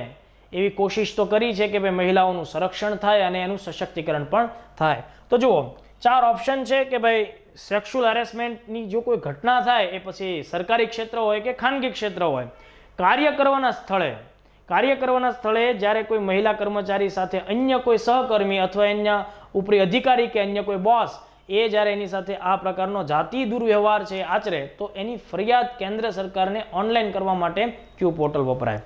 એવી કોશિશ તો કરી છે કે ભાઈ મહિલાઓનું સંરક્ષણ થાય અને એનું સશક્તિકરણ પણ થાય. તો જુઓ, 4 ઓપ્શન છે કે ભાઈ સેક્સ્યુઅલ હેરેસમેન્ટની જો કોઈ ઘટના થાય એ પછી સરકારી ક્ષેત્ર હોય કે ખાનગી ક્ષેત્ર હોય, કાર્ય કરવાના સ્થળે જ્યારે કોઈ મહિલા કર્મચારી સાથે અન્ય કોઈ સહકર્મી અથવા અન્ય ઉપરી અધિકારી કે અન્ય કોઈ બોસ એ જ્યારે એની સાથે આ પ્રકારનો જાતિ દુર્વ્યવહાર છે આચરે તો એની ફરિયાદ કેન્દ્ર સરકારને ઓનલાઈન કરવા માટે ક્યુ પોર્ટલ વપરાય?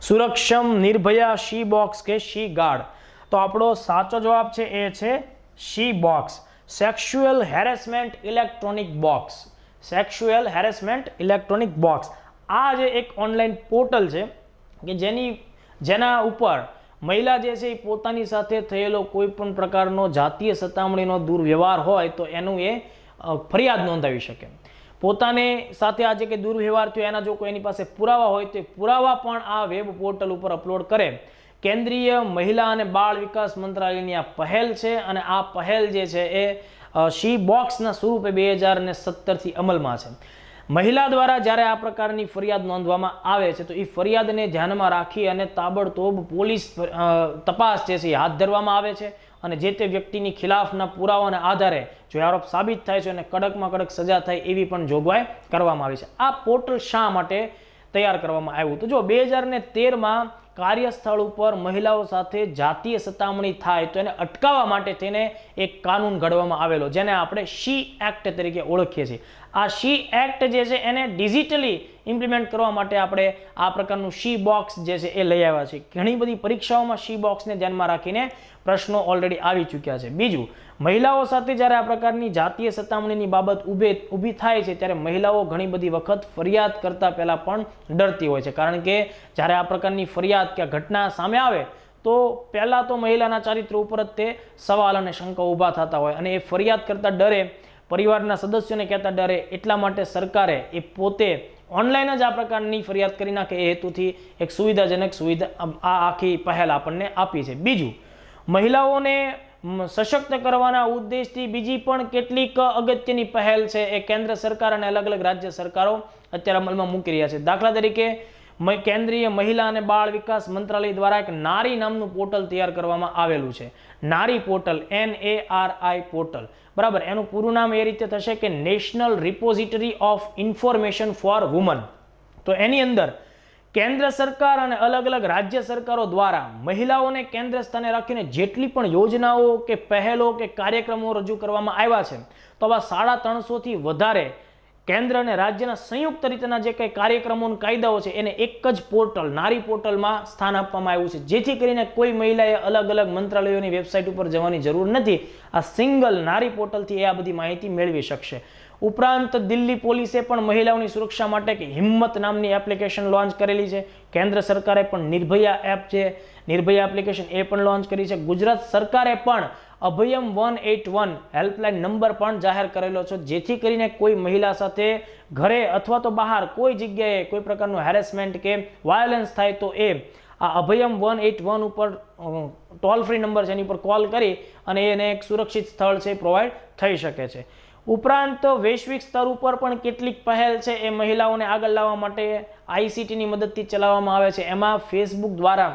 સુરક્ષમ, નિર્ભયા, શી બોક્સ કે શી ગાર્ડ? તો આપણો સાચો જવાબ છે એ છે she box, sexual harassment electronic box. Sexual harassment electronic box આ જે એક ઓનલાઈન પોર્ટલ છે કે જેના ઉપર મહિલા જે છે એ પોતાની સાથે થયેલો કોઈ પણ પ્રકારનો જાતીય સતામણીનો દુર્વ્યવહાર હોય તો એનું એ ફરિયાદ નોંધાવી શકે. પોતાને સાથે આ જે કે દુર્વ્યવહાર થયો એના જો કોઈ એની પાસે પુરાવા હોય તો પુરાવા પણ આ વેબ પોર્ટલ ઉપર અપલોડ કરે. કેન્દ્રીય મહિલા અને બાળ વિકાસ મંત્રાલયની આ પહેલ છે અને આ પહેલ જે છે એ શી બોક્સના સ્વરૂપે 2017થી અમલમાં છે. મહિલા દ્વારા જ્યારે આ પ્રકારની ફરિયાદ નોંધવામાં આવે છે તો એ ફરિયાદને ધ્યાનમાં રાખી અને તાબડતોબ પોલીસ તપાસ જે છે એ હાથ ધરવામાં આવે છે અને જે તે વ્યક્તિની ખિલાફના પુરાવાના આધારે જો આરોપ સાબિત થાય છે અને કડકમાં કડક સજા થાય એવી પણ જોગવાઈ કરવામાં આવી છે. આ પોર્ટલ શા માટે તૈયાર કરવામાં આવ્યું? તો જો 2013માં કાર્યસ્થળ ઉપર મહિલાઓ સાથે જાતીય સતામણી થાય તો એને અટકાવવા માટે તેને એક કાનૂન ઘડવામાં આવેલો જેને આપણે શી એક્ટ તરીકે ઓળખીએ છીએ. આ શી એક્ટ જે છે એને ડિજિટલી ઇમ્પ્લિમેન્ટ કરવા માટે આપણે આ પ્રકારનું શી બોક્સ જે છે એ લઈ આવ્યા છે. ઘણી બધી પરીક્ષાઓમાં શી બોક્સને ધ્યાનમાં રાખીને પ્રશ્નો ઓલરેડી આવી ચૂક્યા છે. બીજું, મહિલાઓ સાથે જ્યારે આ પ્રકારની જાતીય સતામણીની બાબત ઊભી થાય છે ત્યારે મહિલાઓ ઘણી બધી વખત ફરિયાદ કરતા પહેલા પણ ડરતી હોય છે, કારણ કે જ્યારે આ પ્રકારની ફરિયાદ કે ઘટના સામે આવે તો પહેલાં તો મહિલાના ચારિત્ર ઉપર જ તે સવાલ અને શંકા ઊભા થતા હોય અને એ ફરિયાદ કરતા ડરે, પરિવારના સદસ્યોને કહેતા ડરે. એટલા માટે સરકારે એ પોતે ઓનલાઈન જ આ પ્રકારની ફરિયાદ કરી નાખે એ હેતુથી એક સુવિધાજનક સુવિધા આ આખી પહેલ આપણને આપી છે. બીજું, મહિલાઓને સશક્ત કરવાના ઉદ્દેશથી બીજી પણ કેટલીક અગત્યની પહેલ છે એ કેન્દ્ર સરકાર અને અલગ અલગ રાજ્ય સરકારો અત્યારે અમલમાં મૂકી રહ્યા છે. દાખલા તરીકે કેન્દ્રીય મહિલા અને બાળ વિકાસ મંત્રાલય દ્વારા એક નારી નામનું પોર્ટલ તૈયાર કરવામાં આવેલું છે. નારી પોર્ટલ, NARI પોર્ટલ, બરાબર. એનું પૂરું નામ એ રીતે થશે કે national repository of information for women. તો એની અંદર કેન્દ્ર સરકાર અને અલગ અલગ રાજ્ય સરકારો દ્વારા મહિલાઓને કેન્દ્ર સ્થાને રાખીને જેટલી પણ યોજનાઓ કે પહેલો કે કાર્યક્રમો રજૂ કરવામાં આવ્યા છે તો આવા 350થી વધારે કેન્દ્ર અને રાજ્યના સંયુક્ત રીતના જે કંઈ કાર્યક્રમો અને કાયદાઓ છે એને એક જ પોર્ટલ નારી પોર્ટલમાં સ્થાન આપવામાં આવ્યું છે, જેથી કરીને કોઈ મહિલાએ અલગ અલગ મંત્રાલયોની વેબસાઇટ ઉપર જવાની જરૂર નથી. આ સિંગલ નારી પોર્ટલથી એ આ બધી માહિતી મેળવી શકશે. ઉપરાંત દિલ્હી પોલીસે પણ મહિલાઓની સુરક્ષા માટે હિંમત નામની એપ્લિકેશન લોન્ચ કરેલી છે. કેન્દ્ર સરકારે પણ નિર્ભયા એપ છે, નિર્ભયા એપ્લિકેશન એ પણ લોન્ચ કરી છે. ગુજરાત સરકારે પણ અભયમ 181 હેલ્પલાઇન નંબર પણ જાહેર કરેલો છે, જેથી કરીને કોઈ મહિલા સાથે ઘરે અથવા તો બહાર કોઈ જગ્યાએ કોઈ પ્રકારનું હેરેસમેન્ટ કે વાયોલન્સ થાય તો એ આ અભયમ 181 ઉપર ટોલ ફ્રી નંબર છે એની ઉપર કોલ કરી અને એને એક સુરક્ષિત સ્થળ છે પ્રોવાઈડ થઈ શકે છે. ઉપરાંત વૈશ્વિક સ્તર ઉપર પણ કેટલીક પહેલ છે એ મહિલાઓને આગળ લાવવા માટે આઈસીટીની મદદથી ચલાવવામાં આવે છે. એમાં ફેસબુક દ્વારા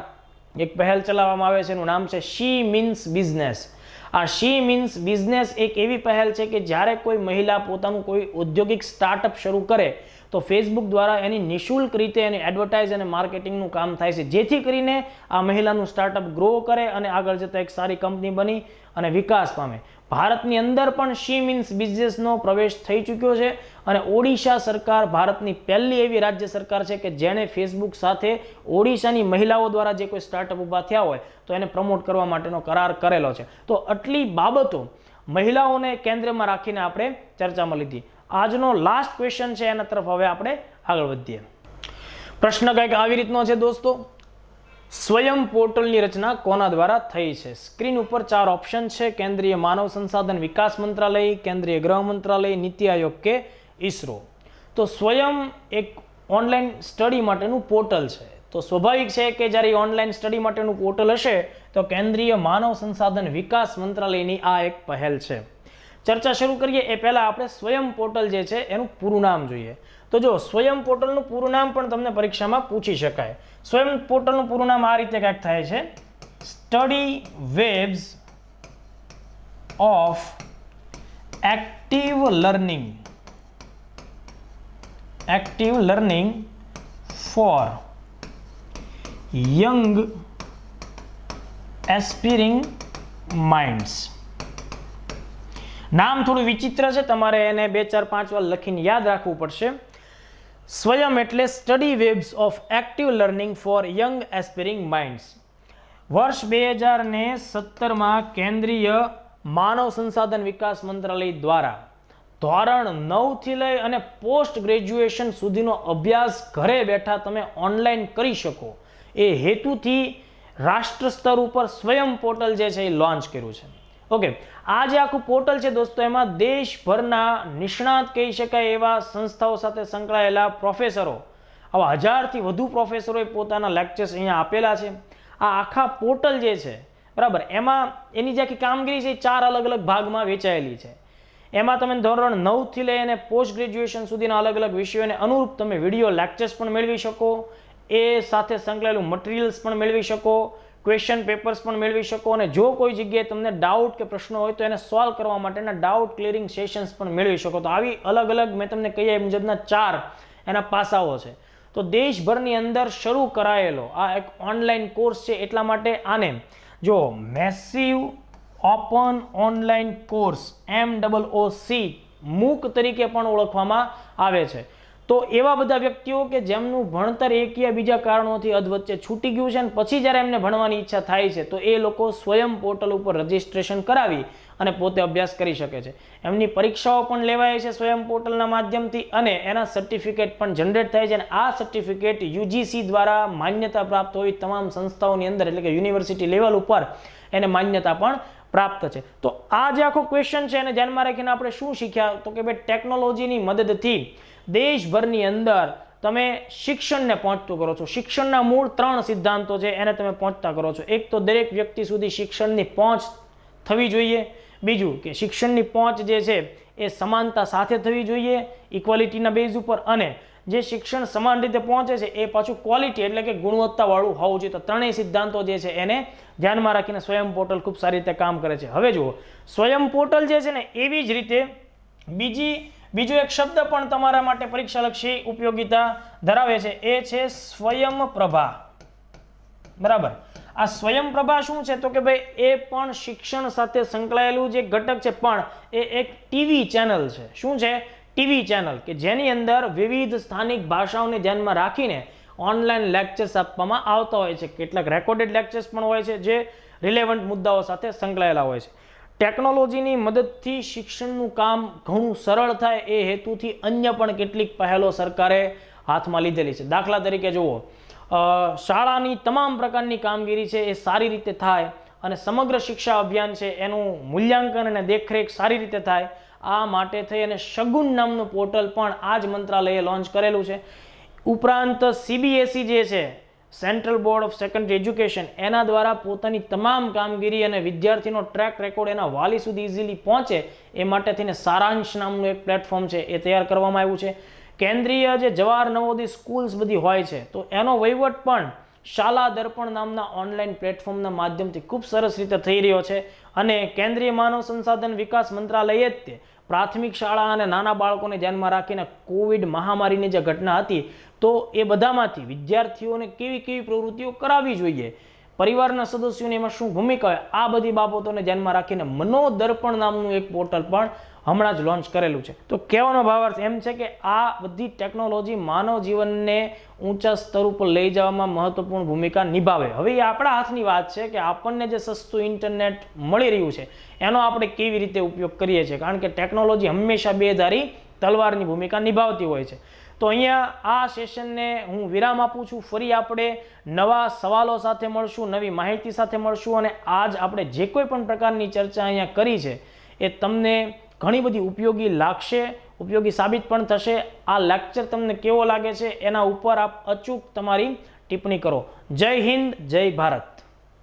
એક પહેલ ચલાવવામાં આવે છે, એનું નામ છે શી મીન્સ બિઝનેસ. આ શી મીન્સ બિઝનેસ એક એવી પહેલ છે કે જ્યારે કોઈ મહિલા પોતાનું કોઈ ઔદ્યોગિક સ્ટાર્ટઅપ શરૂ કરે તો ફેસબુક દ્વારા એની નિઃશુલ્ક રીતે એની એડવર્ટાઇઝ અને માર્કેટિંગનું કામ થાય છે, જેથી કરીને આ મહિલાનું સ્ટાર્ટઅપ ગ્રો કરે અને આગળ જતાં એક સારી કંપની બની અને વિકાસ પામે. ભારતની અંદર પણ શી મીન્સ બિઝનેસનો પ્રવેશ થઈ ચૂક્યો છે અને ઓડિશા સરકાર ભારતની પહેલી એવી રાજ્ય સરકાર છે કે જેણે ફેસબુક સાથે ઓડિશાની મહિલાઓ દ્વારા જે કોઈ સ્ટાર્ટઅપ ઊભા થયા હોય તો એને પ્રમોટ કરવા માટેનો કરાર કરેલો છે. તો આટલી બાબતો મહિલાઓને કેન્દ્રમાં રાખીને આપણે ચર્ચામાં લીધી. આજનો લાસ્ટ ક્વેશ્ચન છે એના તરફ હવે આપણે આગળ વધીએ. પ્રશ્ન કંઈક આવી રીતનો છે દોસ્તો, સ્વયં પોર્ટલની રચના કોના દ્વારા થઈ છે? સ્ક્રીન ઉપર 4 ઓપ્શન છે: કેન્દ્રીય માનવ સંસાધન વિકાસ મંત્રાલય, કેન્દ્રીય ગૃહ મંત્રાલય, નીતિ આયોગ કે ઈસરો. તો સ્વયં એક ઓનલાઈન સ્ટડી માટેનું પોર્ટલ છે, તો સ્વાભાવિક છે કે જ્યારે ઓનલાઈન સ્ટડી માટેનું પોર્ટલ હશે તો કેન્દ્રીય માનવ સંસાધન વિકાસ મંત્રાલયની આ એક પહેલ છે. ચર્ચા શરૂ કરીએ એ પહેલા આપણે સ્વયં પોર્ટલ જે છે એનું પૂરું નામ જોઈએ. તો જો સ્વયં પોર્ટલનું પૂરું નામ પણ તમને પરીક્ષામાં પૂછી શકાય. સ્વયં પોર્ટલનું પૂરું નામ આ રીતે કંઈક થાય છે: study webs of active learning for young aspiring minds. નામ થોડું વિચિત્ર છે, તમારે એને 2, 4, 5 વાર લખીને યાદ રાખવું પડશે. સ્વયં એટલે study webs of active learning for young aspiring minds. વર્ષ 2017માં કેન્દ્રીય માનવ સંસાધન વિકાસ મંત્રાલય દ્વારા ધોરણ 9 થી લઈ અને પોસ્ટ ગ્રેજ્યુએશન સુધીનો અભ્યાસ ઘરે બેઠા તમે ઓનલાઈન કરી શકો એ હેતુથી રાષ્ટ્ર સ્તર ઉપર સ્વયં પોર્ટલ જે છે એ લોન્ચ કર્યું છે. ઓકે, આ જે આખું પોર્ટલ છે દોસ્તો, એમાં દેશભરના નિષ્ણાત કહી શકાય એવા સંસ્થાઓ સાથે સંકળાયેલા પ્રોફેસરો, આવા 1000થી વધુ પ્રોફેસરોએ પોતાના લેક્ચર્સ અહીંયા આપેલા છે. આ આખા પોર્ટલ જે છે બરાબર, એમાં એની જે આખી કામગીરી છે એ 4 અલગ અલગ ભાગમાં વેચાયેલી છે. એમાં તમે ધોરણ 9 થી લઈ અને પોસ્ટ ગ્રેજ્યુએશન સુધીના અલગ અલગ વિષયોને અનુરૂપ તમે વિડીયો લેક્ચર્સ પણ મેળવી શકો, એ સાથે સંકળાયેલું મટીરિયલ્સ પણ મેળવી શકો, ક્વેશ્ચન પેપર્સ પણ મેળવી શકો, અને જો કોઈ જગ્યાએ તમને ડાઉટ કે પ્રશ્નો હોય તો એને સોલ્વ કરવા માટેના ડાઉટ ક્લિયરિંગ સેશન્સ પણ મેળવી શકો. તો આવી અલગ અલગ મેં તમને કહ્યા એ મુજબના 4 એના પાસાઓ છે. તો દેશભરની અંદર શરૂ કરાયેલો આ એક ઓનલાઈન કોર્સ છે, એટલા માટે આને જો massive open online course MOOC મૂક તરીકે પણ ઓળખવામાં આવે છે. તો એવા બધા વ્યક્તિઓ કે જેમનું ભણતર એક યા બીજા કારણોથી અધવચ્ચે છૂટી ગયું છે અને પછી જ્યારે એમને ભણવાની ઈચ્છા થાય છે તો એ લોકો સ્વયં પોર્ટલ ઉપર રજિસ્ટ્રેશન કરાવી અને પોતે અભ્યાસ કરી શકે છે. એમની પરીક્ષાઓ પણ લેવાય છે સ્વયં પોર્ટલના માધ્યમથી અને એના સર્ટિફિકેટ પણ જનરેટ થાય છે. અને આ સર્ટિફિકેટ UGC દ્વારા માન્યતા પ્રાપ્ત હોય તમામ સંસ્થાઓની અંદર, એટલે કે યુનિવર્સિટી લેવલ ઉપર એને માન્યતા પણ પ્રાપ્ત છે. તો આ જે આખો ક્વેશ્ચન છે એને ધ્યાનમાં રાખીને આપણે શું શીખ્યા તો કે ભાઈ ટેકનોલોજીની મદદથી દેશભરની અંદર તમે શિક્ષણને પહોંચતું કરો છો. શિક્ષણના મૂળ 3 સિદ્ધાંતો છે એને તમે પહોંચતા કરો છો. એક તો દરેક વ્યક્તિ સુધી શિક્ષણની પહોંચ થવી જોઈએ. બીજું કે શિક્ષણની પહોંચ જે છે એ સમાનતા સાથે થવી જોઈએ, ઇક્વાલિટીના બેઝ ઉપર. અને જે શિક્ષણ સમાન રીતે પહોંચે છે એ પાછું ક્વોલિટી એટલે કે ગુણવત્તાવાળું હોવું જોઈએ. તો 3 સિદ્ધાંતો જે છે એને ધ્યાનમાં રાખીને સ્વયં પોર્ટલ ખૂબ સારી રીતે કામ કરે છે. હવે જુઓ, સ્વયં પોર્ટલ જે છે ને એવી જ રીતે બીજો એક શબ્દ પણ તમારા માટે પરીક્ષાલક્ષી ઉપયોગિતા ધરાવે છે, એ છે સ્વયંપ્રભા. બરાબર, આ સ્વયંપ્રભા શું છે તો કે ભાઈ એ પણ શિક્ષણ સાથે સંકળાયેલું જે ઘટક છે, પણ એ એક ટીવી ચેનલ છે. શું છે? ટીવી ચેનલ કે જેની અંદર વિવિધ સ્થાનિક ભાષાઓને ધ્યાનમાં રાખીને ઓનલાઈન લેક્ચર્સ આપવામાં આવતા હોય છે. કેટલાક રેકોર્ડેડ લેક્ચર્સ પણ હોય છે જે રિલેવન્ટ મુદ્દાઓ સાથે સંકળાયેલા હોય છે. ટેકનોલોજીની મદદથી શિક્ષણનું કામ ઘણું સરળ થાય એ હેતુથી અન્ય પણ કેટલીક પહેલો સરકારે હાથમાં લીધેલી છે. દાખલા તરીકે જુઓ, શાળાની તમામ પ્રકારની કામગીરી છે એ સારી રીતે થાય અને સમગ્ર શિક્ષા અભિયાન છે એનું મૂલ્યાંકન અને દેખરેખ સારી રીતે થાય, આ માટે થઈ અને શગુન નામનું પોર્ટલ પણ આ જ મંત્રાલયે લોન્ચ કરેલું છે. ઉપરાંત CBSE જે છે, central board of secondary education, એના દ્વારા પોતાની તમામ કામગીરી અને વિદ્યાર્થીનો ટ્રેક રેકોર્ડ એના વાલી સુધી ઇઝીલી પહોંચે એ માટે થઈને સારાંશ નામનું એક પ્લેટફોર્મ છે એ તૈયાર કરવામાં આવ્યું છે. કેન્દ્રીય જે જવાહર નવોદય સ્કૂલ્સ બધી હોય છે તો એનો વહીવટ પણ શાલા દર્પણ નામના ઓનલાઈન પ્લેટફોર્મના માધ્યમથી ખૂબ સરસ રીતે થઈ રહ્યો છે. અને કેન્દ્રીય માનવ સંસાધન વિકાસ મંત્રાલયે જ તે પ્રાથમિક શાળા અને નાના બાળકોને ધ્યાનમાં રાખીને કોવિડ મહામારીની જે ઘટના હતી તો એ બધામાંથી વિદ્યાર્થીઓને કેવી કેવી પ્રવૃત્તિઓ કરાવવી જોઈએ, પરિવારના સદસ્યોની એમાં શું ભૂમિકા હોય, આ બધી બાબતોને ધ્યાનમાં રાખીને મનોદર્પણ નામનું એક પોર્ટલ પણ હમણાં જ લોન્ચ કરેલું છે. તો કહેવાનો ભાવાર્થ એમ છે કે આ બધી ટેકનોલોજી માનવ જીવનને ઊંચા સ્તર ઉપર લઈ જવામાં મહત્વપૂર્ણ ભૂમિકા નિભાવે. હવે એ આપણા હાથની વાત છે કે આપણને જે સસ્તું ઇન્ટરનેટ મળી રહ્યું છે એનો આપણે કેવી રીતે ઉપયોગ કરીએ છીએ, કારણ કે ટેકનોલોજી હંમેશા બેધારી તલવારની ભૂમિકા નિભાવતી હોય છે. તો અહીંયા આ સેશનને હું વિરામ આપું છું. ફરી આપણે નવા સવાલો સાથે મળશું, નવી માહિતી સાથે મળશું અને આજ આપણે જે કોઈ પણ પ્રકારની ચર્ચા અહીંયા કરી છે એ તમને ઘણી બધી ઉપયોગી લાગશે, ઉપયોગી સાબિત પણ થશે. આ લેક્ચર તમને કેવો લાગે છે એના ઉપર આપ અચૂક તમારી ટિપ્પણી કરો. જય હિન્દ, જય ભારત.